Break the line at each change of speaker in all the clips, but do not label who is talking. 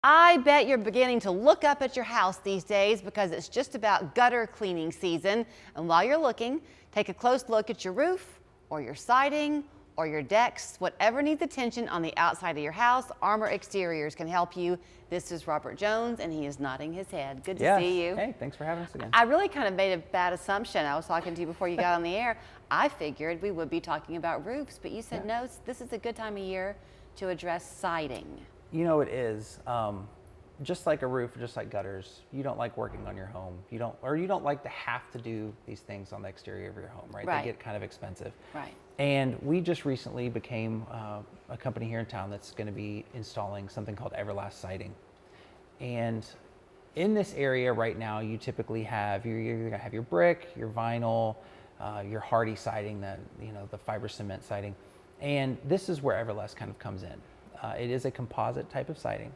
I bet you're beginning to look up at your house these days because it's just about gutter cleaning season. And while you're looking, take a close look at your roof or your siding or your decks, whatever needs attention on the outside of your house. Armor Exteriors can help you. This is Robert Jones, and he is nodding his head. Good to see you.
Hey, thanks for having us again.
I really kind of made a bad assumption. I was talking to you before you got on the air. I figured we would be talking about roofs, but you said no, this is a good time of year to address siding.
You know, it is. Just like a roof, just like gutters, you don't like working on your home. You don't like to have to do these things on the exterior of your home, right? They get kind of expensive.
Right.
And we just recently became a company here in town that's going to be installing something called Everlast Siding. And in this area right now, you typically have you're going to have your brick, your vinyl, your hardy siding, the fiber cement siding, and this is where Everlast kind of comes in. It is a composite type of siding,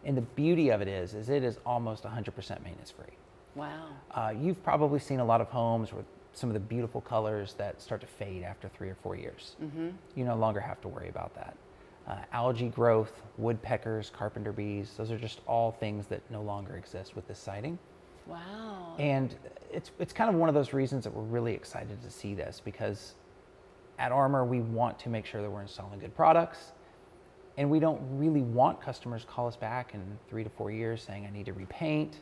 and the beauty of it is it is almost 100% maintenance free.
Wow.
You've probably seen a lot of homes with some of the beautiful colors that start to fade after 3 or 4 years. Mm-hmm. You no longer have to worry about that. Algae growth, woodpeckers, carpenter bees, those are just all things that no longer exist with this siding.
Wow.
And it's kind of one of those reasons that we're really excited to see this, because at Armor, we want to make sure that we're installing good products, and we don't really want customers call us back in 3 to 4 years saying, I need to repaint,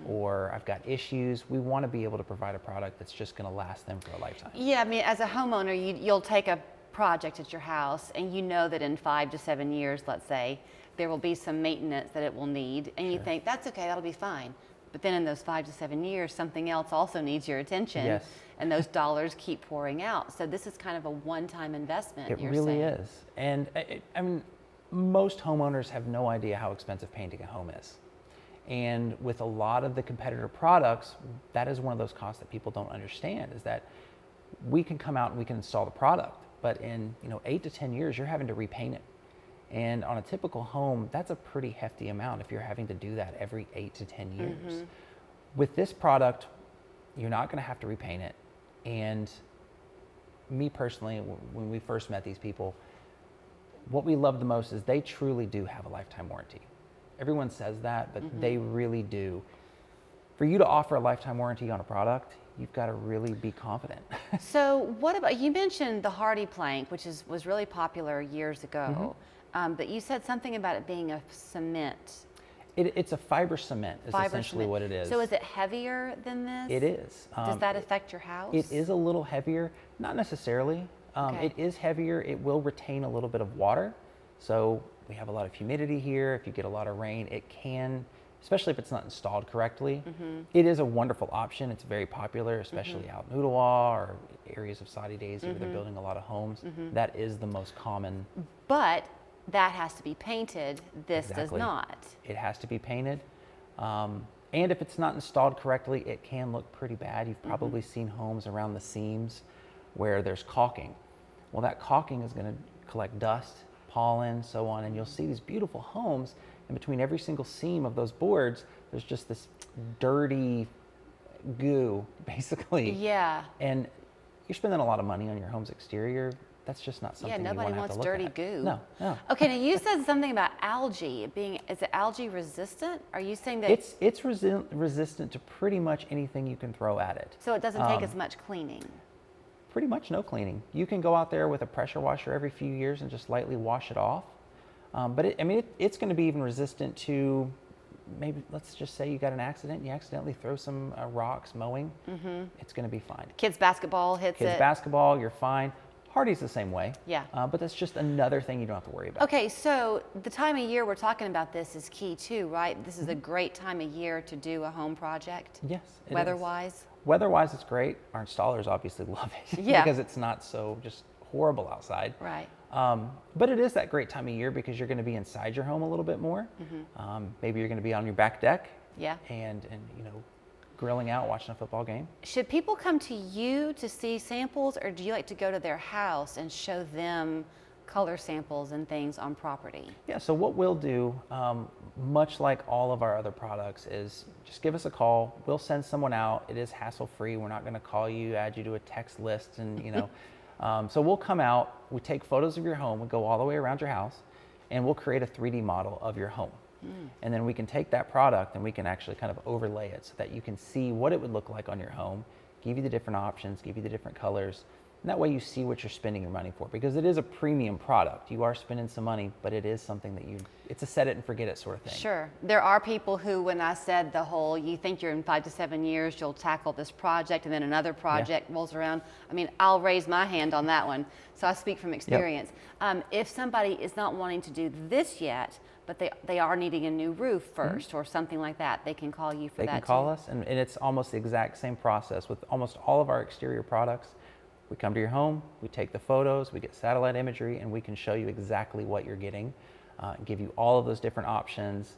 or I've got issues. We want to be able to provide a product that's just going to last them for a lifetime.
Yeah, I mean, as a homeowner, you'll take a project at your house, and you know that in 5 to 7 years, let's say, there will be some maintenance that it will need, and you think, that's okay, that'll be fine. But then in those 5 to 7 years, something else also needs your attention.
Yes.
And those dollars keep pouring out. So this is kind of a one-time investment.
It really is. And I mean, most homeowners have no idea how expensive painting a home is. And with a lot of the competitor products, that is one of those costs that people don't understand, is that we can come out and we can install the product, but in 8 to 10 years, you're having to repaint it. And on a typical home, that's a pretty hefty amount if you're having to do that every 8 to 10 years. Mm-hmm. With this product, you're not going to have to repaint it. And me personally, when we first met these people, what we love the most is they truly do have a lifetime warranty. Everyone says that, but they really do. For you to offer a lifetime warranty on a product, you've got to really be confident.
So what about, you mentioned the hardy plank, which was really popular years ago, but you said something about it being a cement.
It's a fiber cement is essentially what it is.
So is it heavier than this?
It is.
Does that affect your house?
It is a little heavier, not necessarily. It is heavier. It will retain a little bit of water. So we have a lot of humidity here. If you get a lot of rain, it can, especially if it's not installed correctly. It is a wonderful option. It's very popular, especially out in Ottawa or areas of Saudi Daisy where they're building a lot of homes. That is the most common.
But that has to be painted. This does not.
It has to be painted. And if it's not installed correctly, it can look pretty bad. You've probably seen homes around the seams where there's caulking. Well, that caulking is going to collect dust, pollen, so on, and you'll see these beautiful homes, and between every single seam of those boards, there's just this dirty goo, basically. Yeah. And you're spending a lot of money on your home's exterior. That's just not something you want to have to look at.
Yeah, nobody wants dirty goo.
No, no.
Okay, now you said something about algae is it algae resistant? Are you saying that
it's resistant to pretty much anything you can throw at it?
So it doesn't take as much cleaning?
Pretty much no cleaning. You can go out there with a pressure washer every few years and just lightly wash it off. But it's going to be even resistant to, maybe let's just say you got an accident, you accidentally throw some rocks mowing, it's going to be fine.
Kids basketball hits it.
Kids basketball, you're fine. Hardy's the same way.
Yeah.
But that's just another thing you don't have to worry about.
Okay, so the time of year we're talking about this is key too, right? This is a great time of year to do a home project.
Yes, it
weather-wise.
Is. Weather-wise, it's great. Our installers obviously love it because it's not so just horrible outside.
Right.
But it is that great time of year because you're going to be inside your home a little bit more. Maybe you're going to be on your back deck.
Yeah.
And grilling out, watching a football game.
Should people come to you to see samples, or do you like to go to their house and show them color samples and things on property?
Yeah, so what we'll do, much like all of our other products, is just give us a call. We'll send someone out. It is hassle-free. We're not going to call you, add you to a text list, and so we'll come out. We take photos of your home. We go all the way around your house, and we'll create a 3D model of your home. And then we can take that product and we can actually kind of overlay it so that you can see what it would look like on your home, give you the different options, give you the different colors. And that way you see what you're spending your money for, because it is a premium product. You are spending some money, but it is something that it's a set it and forget it sort of thing.
Sure. There are people who, when I said the whole, you think you're in 5 to 7 years, you'll tackle this project, and then another project rolls around. I mean, I'll raise my hand on that one. So I speak from experience. If somebody is not wanting to do this yet, but they are needing a new roof first or something like that, they can call you for that too.
They can call us, and it's almost the exact same process with almost all of our exterior products. We come to your home, we take the photos, we get satellite imagery, and we can show you exactly what you're getting, give you all of those different options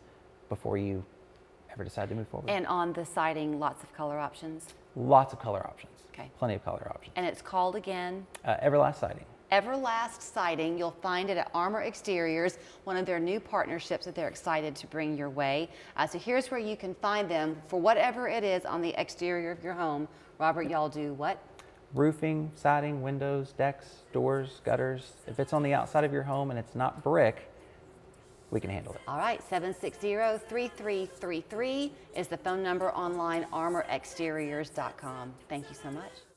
before you ever decide to move forward.
And on the siding, lots of color options?
Lots of color options.
Okay.
Plenty of color options.
And it's called again?
Everlast Siding.
Everlast Siding. You'll find it at Armor Xteriors, one of their new partnerships that they're excited to bring your way. So here's where you can find them for whatever it is on the exterior of your home. Robert, y'all do what?
Roofing, siding, windows, decks, doors, gutters. If it's on the outside of your home and it's not brick, we can handle it.
All right, 760-3333 is the phone number online, armorxteriors.com. Thank you so much.